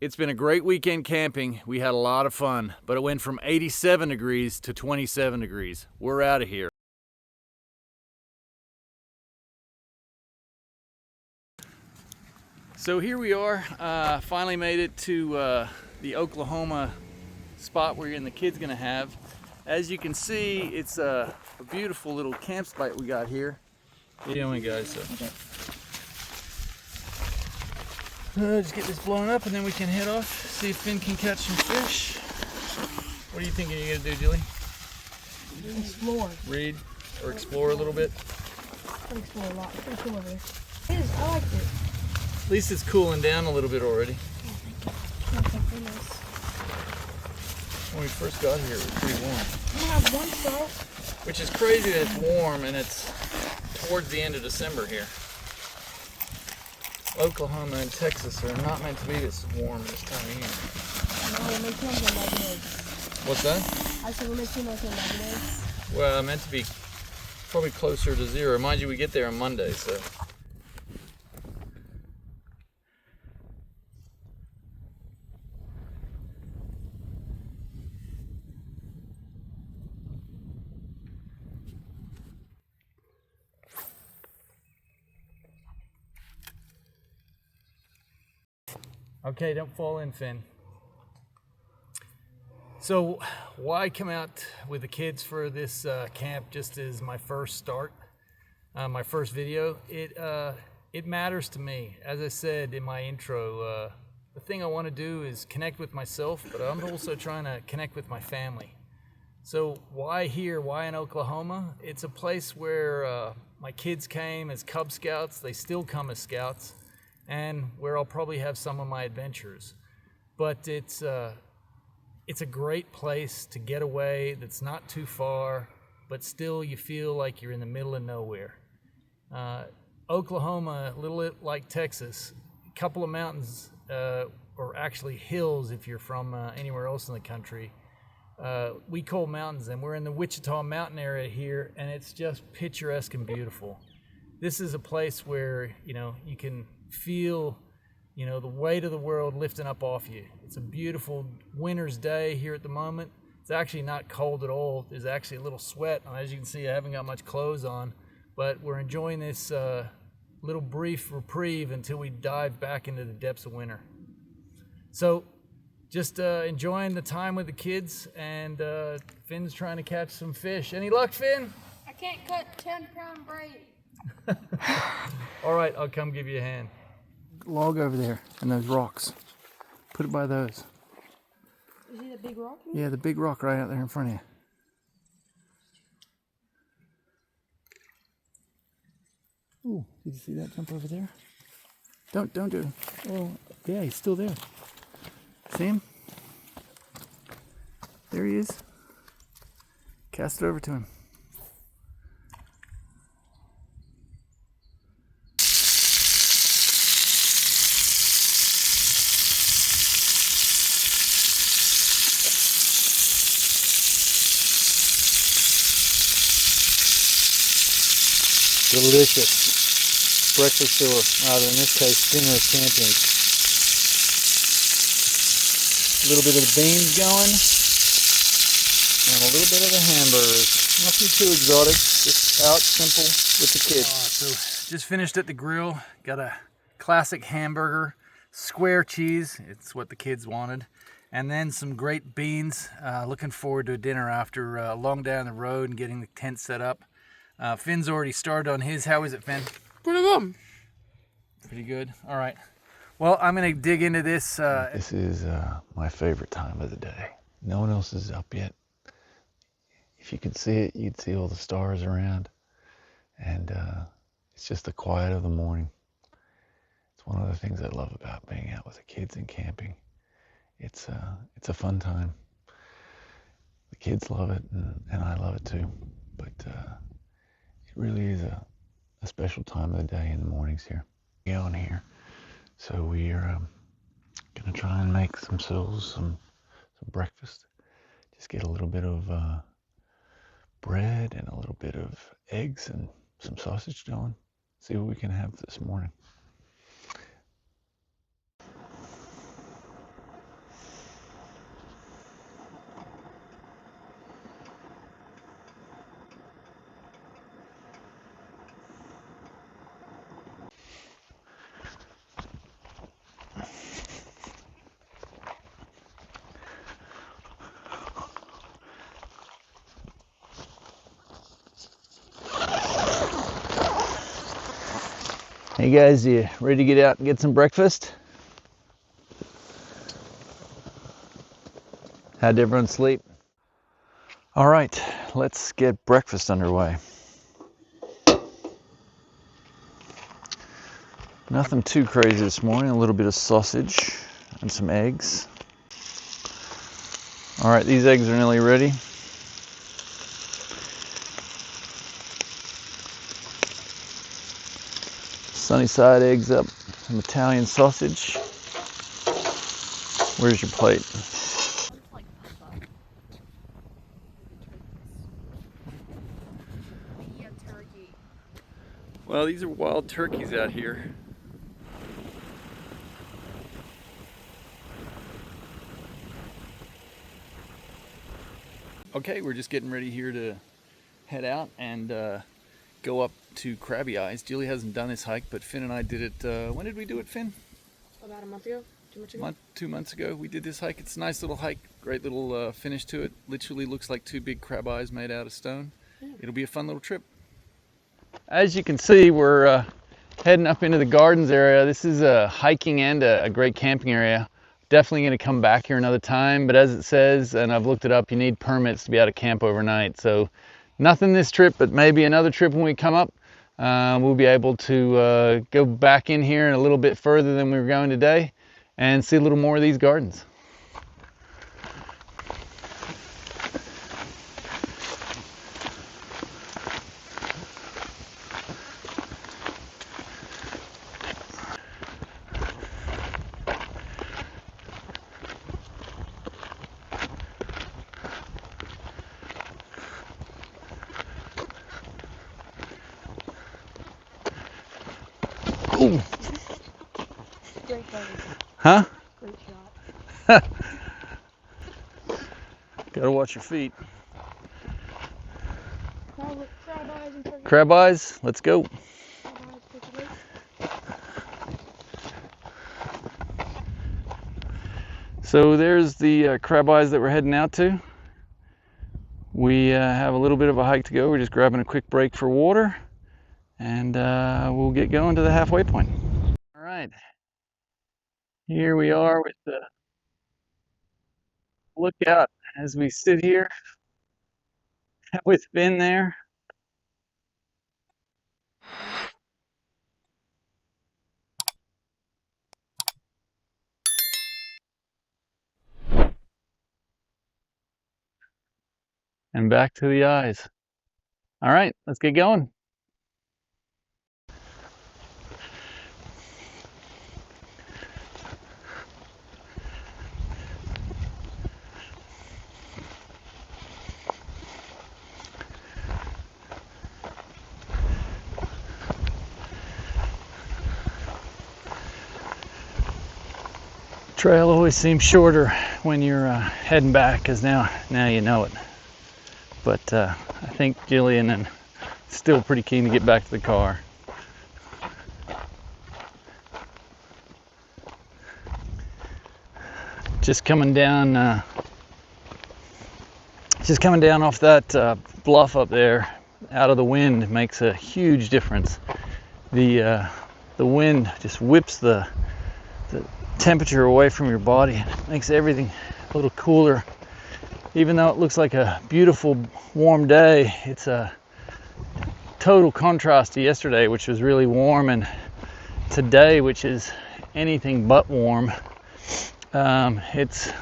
It's been a great weekend camping. We had a lot of fun, but it went from 87 degrees to 27 degrees. We're out of here. So here we are, finally made it to the Oklahoma spot where the kid's gonna have. As you can see, it's a beautiful little campsite we got here. What are you doing, guys? Just get this blown up and then we can head off, see if Finn can catch some fish. What are you thinking you're gonna do, Julie? Explore. Read or explore a little bit? Explore a lot. Pretty cool over there. It is. I like it. At least it's cooling down a little bit already. When we first got here, it was pretty warm. I have one salt. Which is crazy that it's warm and it's towards the end of December here. Oklahoma and Texas are not meant to be this warm this time of year. No, it makes it like eggs. What's that? I said it makes it like eggs. Well, meant to be probably closer to zero. Mind you, we get there on Monday, so. Okay, don't fall in, Finn. So, why come out with the kids for this camp just as my first start, my first video? It matters to me. As I said in my intro, the thing I want to do is connect with myself, but I'm also trying to connect with my family. So why here? Why in Oklahoma? It's a place where my kids came as Cub Scouts. They still come as Scouts, and where I'll probably have some of my adventures. But it's a great place to get away that's not too far, but still you feel like you're in the middle of nowhere. Oklahoma, a little bit like Texas, a couple of mountains, or actually hills if you're from anywhere else in the country. We call mountains, and we're in the Wichita mountain area here, and it's just picturesque and beautiful. This is a place where, you can feel, the weight of the world lifting up off you. It's a beautiful winter's day here at the moment. It's actually not cold at all. There's actually a little sweat. As you can see, I haven't got much clothes on, but we're enjoying this little brief reprieve until we dive back into the depths of winter. So just enjoying the time with the kids, and Finn's trying to catch some fish. Any luck, Finn? I can't cut 10-pound braid. All right, I'll come give you a hand. Log over there and those rocks. Put it by those. Is it a big rock? Yeah, the big rock right out there in front of you. Ooh, did you see that jump over there? Don't do it. Oh, yeah, he's still there. See him? There he is. Cast it over to him. Delicious breakfast or in this case dinner of champions. A little bit of the beans going and a little bit of the hamburgers. Nothing too exotic, just out simple with the kids. So just finished at the grill. Got a classic hamburger, square cheese. It's what the kids wanted. And then some great beans. Looking forward to a dinner after a long day on the road and getting the tent set up. Finn's already started on his. How is it, Finn? Pretty good. Pretty good. All right. Well, I'm going to dig into this. This is my favorite time of the day. No one else is up yet. If you could see it, you'd see all the stars around. And it's just the quiet of the morning. It's one of the things I love about being out with the kids and camping. It's a fun time. The kids love it, and I love it too. But it really is a special time of the day in the mornings here. Going here. So we are going to try and make some breakfast. Just get a little bit of bread and a little bit of eggs and some sausage going. See what we can have this morning. Hey guys, you ready to get out and get some breakfast? How'd everyone sleep? All right, let's get breakfast underway. Nothing too crazy this morning, a little bit of sausage and some eggs. All right, these eggs are nearly ready. Sunny side eggs up, some Italian sausage. Where's your plate? Well, these are wild turkeys out here. Okay, we're just getting ready here to head out and go up to Crabby Eyes. Julie hasn't done this hike, but Finn and I did it. When did we do it, Finn? About a month ago? 2 months ago? 2 months ago we did this hike. It's a nice little hike, great little finish to it. Literally looks like 2 big crab eyes made out of stone. Yeah. It'll be a fun little trip. As you can see, we're heading up into the gardens area. This is a hiking and a great camping area. Definitely going to come back here another time, but as it says, and I've looked it up, you need permits to be able to camp overnight. So nothing this trip, but maybe another trip when we come up. We'll be able to go back in here and a little bit further than we were going today and see a little more of these gardens. Ooh. Great buddy. Huh? Great shot. Gotta watch your feet. Crab eyes and turkey. Crab eyes, let's go. Crab eyes, turkey legs. So there's the crab eyes that we're heading out to. We have a little bit of a hike to go. We're just grabbing a quick break for water, and we'll get going to the halfway point. All right, here we are with the lookout as we sit here with Finn there. And back to the eyes. All right, let's get going. Trail always seems shorter when you're heading back, because now you know it. But I think Jillian and still pretty keen to get back to the car. Just coming down off that bluff up there, out of the wind, makes a huge difference. The wind just whips the temperature away from your body. It makes everything a little cooler. Even though it looks like a beautiful warm day, it's a total contrast to yesterday, which was really warm, and today, which is anything but warm. It's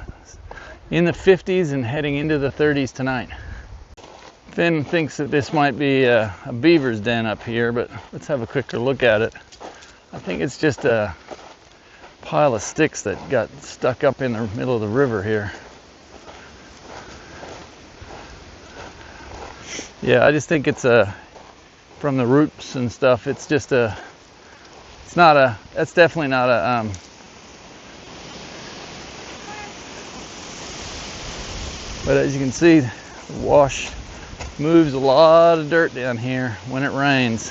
in the 50s and heading into the 30s tonight. Finn thinks that this might be a beaver's den up here, but let's have a quicker look at it. I think it's just a pile of sticks that got stuck up in the middle of the river here. Yeah, I just think it's from the roots and stuff. It's just that's definitely not a but as you can see, the wash moves a lot of dirt down here when it rains.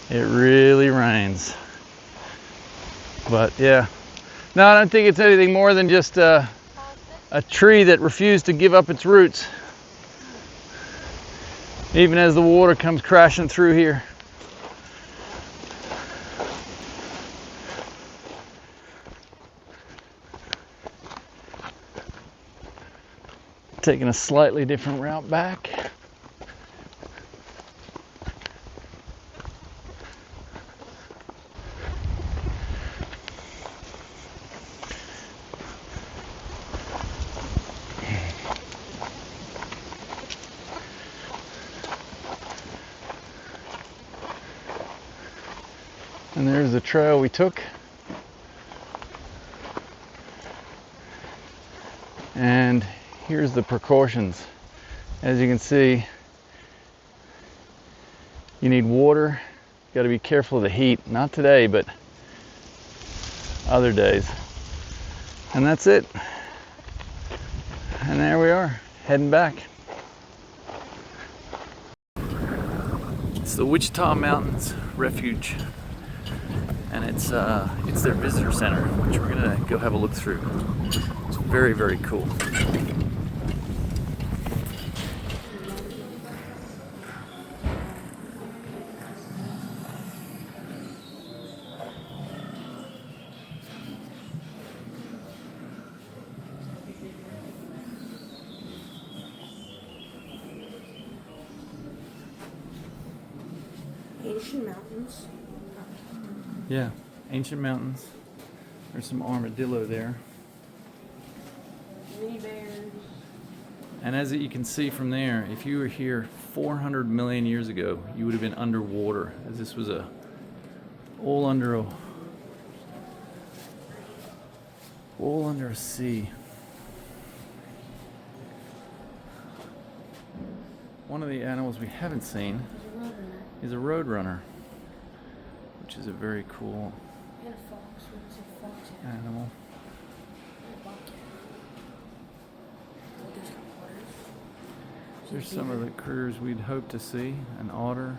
It really rains. But yeah, no, I don't think it's anything more than just a tree that refused to give up its roots, even as the water comes crashing through here. Taking a slightly different route back. And there's the trail we took. And here's the precautions. As you can see, you need water. You got to be careful of the heat. Not today, but other days. And that's it. And there we are, heading back. It's the Wichita Mountains Refuge. And it's their visitor center, which we're gonna go have a look through. It's very, very cool. Ancient mountains. Yeah, ancient mountains. There's some armadillo there. Mini bears. And as you can see from there, if you were here 400 million years ago, you would have been underwater, as this was all under a sea. One of the animals we haven't seen is a roadrunner, which is a very cool And a fox. What's a fox? animal. There's some of the critters we'd hope to see: an otter,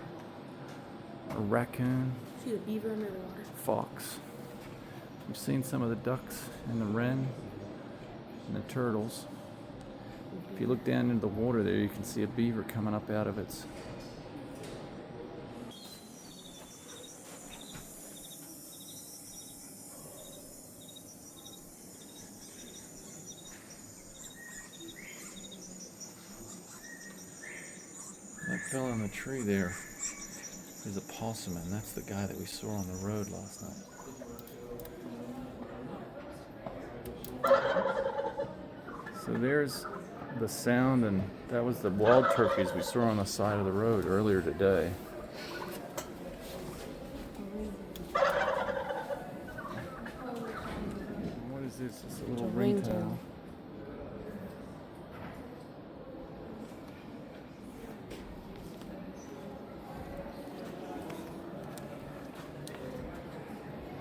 a raccoon, See the beaver under the water. fox. We've seen some of the ducks and the wren and the turtles. If you look down into the water there, you can see a beaver coming up out of its that fellow in the tree there is a possum, and that's the guy that we saw on the road last night. So there's the sound, and that was the wild turkeys we saw on the side of the road earlier today. What is this? It's a little ringtail.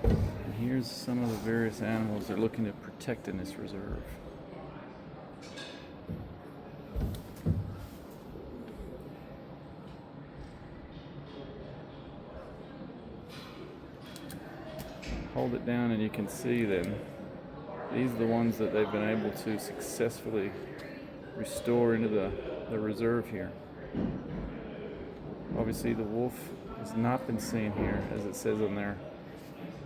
And here's some of the various animals they're looking to protect in this reserve. Hold it down and you can see them. These are the ones that they've been able to successfully restore into the reserve here. Obviously the wolf has not been seen here, as it says on there,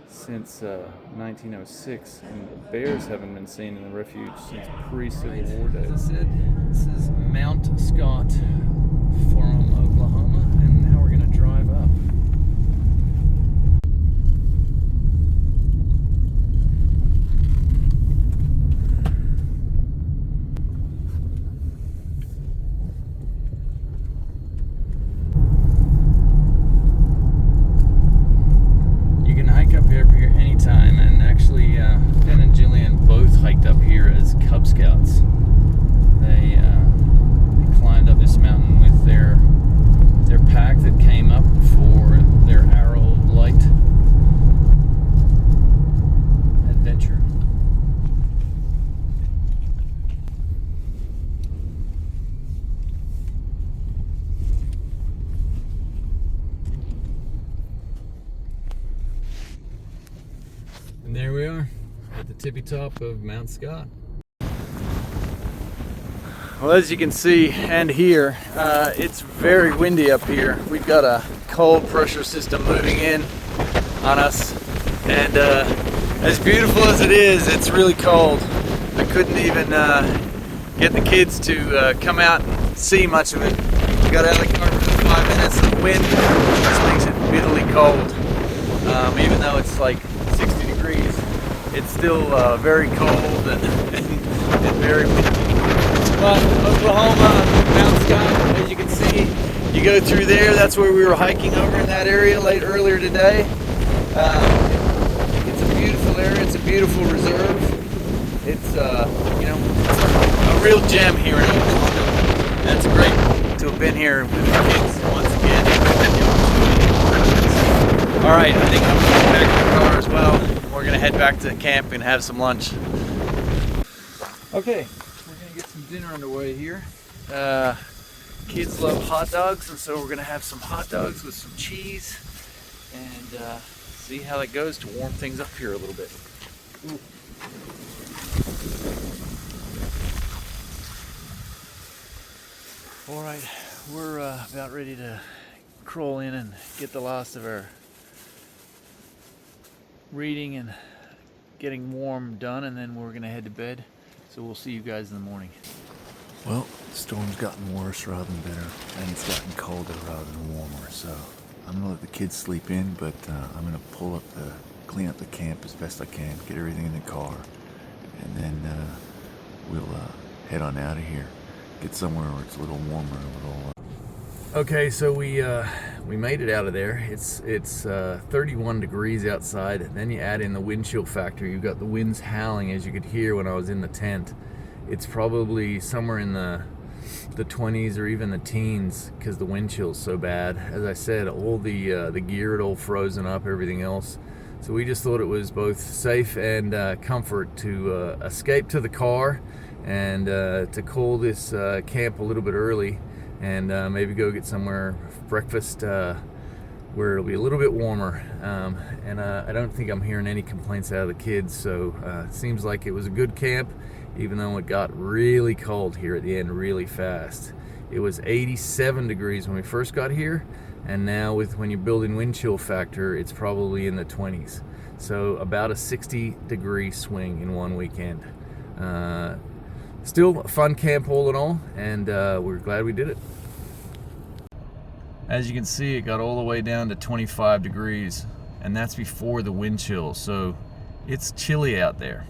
since 1906, and the bears haven't been seen in the refuge since pre-Civil War days. As I said, this is Mount Scott from Oklahoma, and now we're going to drive up. Anytime, and actually Ben and Jillian both hiked up here as Cub Scouts. They climbed up this mountain with their pack that came up for their Arrow Light adventure. And there we are at the tippy top of Mount Scott. Well, as you can see and hear, it's very windy up here. We've got a cold pressure system moving in on us, and as beautiful as it is, it's really cold. I couldn't even get the kids to come out and see much of it. We got out of the car for 5 minutes and the wind just makes it bitterly cold. Even though it's like 60 degrees, it's still very cold and very windy. But Oklahoma, Mount Scott, as you can see, you go through there. That's where we were hiking over in that area earlier today. It's a beautiful area. It's a beautiful reserve. It's it's a real gem here in Oklahoma. And it's great to have been here with the kids once again. All right, I think I'm going back to the car as well. We're gonna head back to the camp and have some lunch. Okay, we're gonna get some dinner underway here. Kids love hot dogs, and so we're gonna have some hot dogs with some cheese and see how it goes to warm things up here a little bit. Ooh. All right, we're about ready to crawl in and get the last of our reading and getting warm done, and then we're gonna head to bed. So we'll see you guys in the morning. Well, the storm's gotten worse rather than better, and it's gotten colder rather than warmer. So I'm gonna let the kids sleep in, but I'm gonna clean up the camp as best I can, get everything in the car, and then we'll head on out of here. Get somewhere where it's a little warmer, a little. Okay, so we made it out of there. It's 31 degrees outside. Then you add in the wind chill factor. You've got the winds howling, as you could hear when I was in the tent. It's probably somewhere in the 20s or even the teens because the wind chill's so bad. As I said, all the gear had all frozen up, everything else. So we just thought it was both safe and comfort to escape to the car and to call this camp a little bit early and maybe go get somewhere breakfast where it'll be a little bit warmer. And I don't think I'm hearing any complaints out of the kids, so it seems like it was a good camp, even though it got really cold here at the end really fast. It was 87 degrees when we first got here, and now when you're building wind chill factor, it's probably in the 20s. So about a 60-degree swing in one weekend. Still a fun camp all in all, and we're glad we did it. As you can see, it got all the way down to 25 degrees, and that's before the wind chill, so it's chilly out there.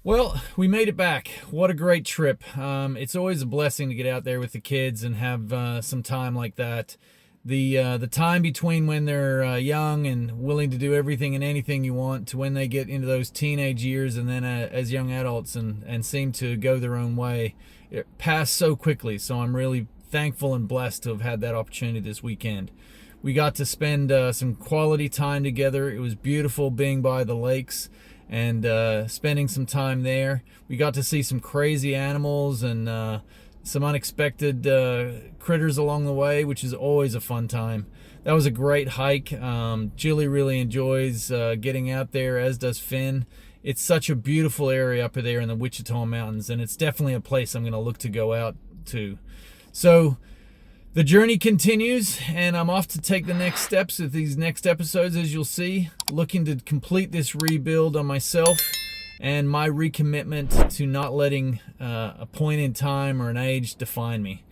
Well, we made it back. What a great trip. It's always a blessing to get out there with the kids and have some time like that. The time between when they're young and willing to do everything and anything you want to when they get into those teenage years and then as young adults and seem to go their own way, it passed so quickly. So I'm really thankful and blessed to have had that opportunity this weekend. We got to spend some quality time together. It was beautiful being by the lakes and spending some time there. We got to see some crazy animals and some unexpected critters along the way, which is always a fun time. That was a great hike. Julie really enjoys getting out there, as does Finn. It's such a beautiful area up there in the Wichita Mountains, and it's definitely a place I'm going to look to go out to. So the journey continues, and I'm off to take the next steps with these next episodes, as you'll see, looking to complete this rebuild on myself and my recommitment to not letting a point in time or an age define me.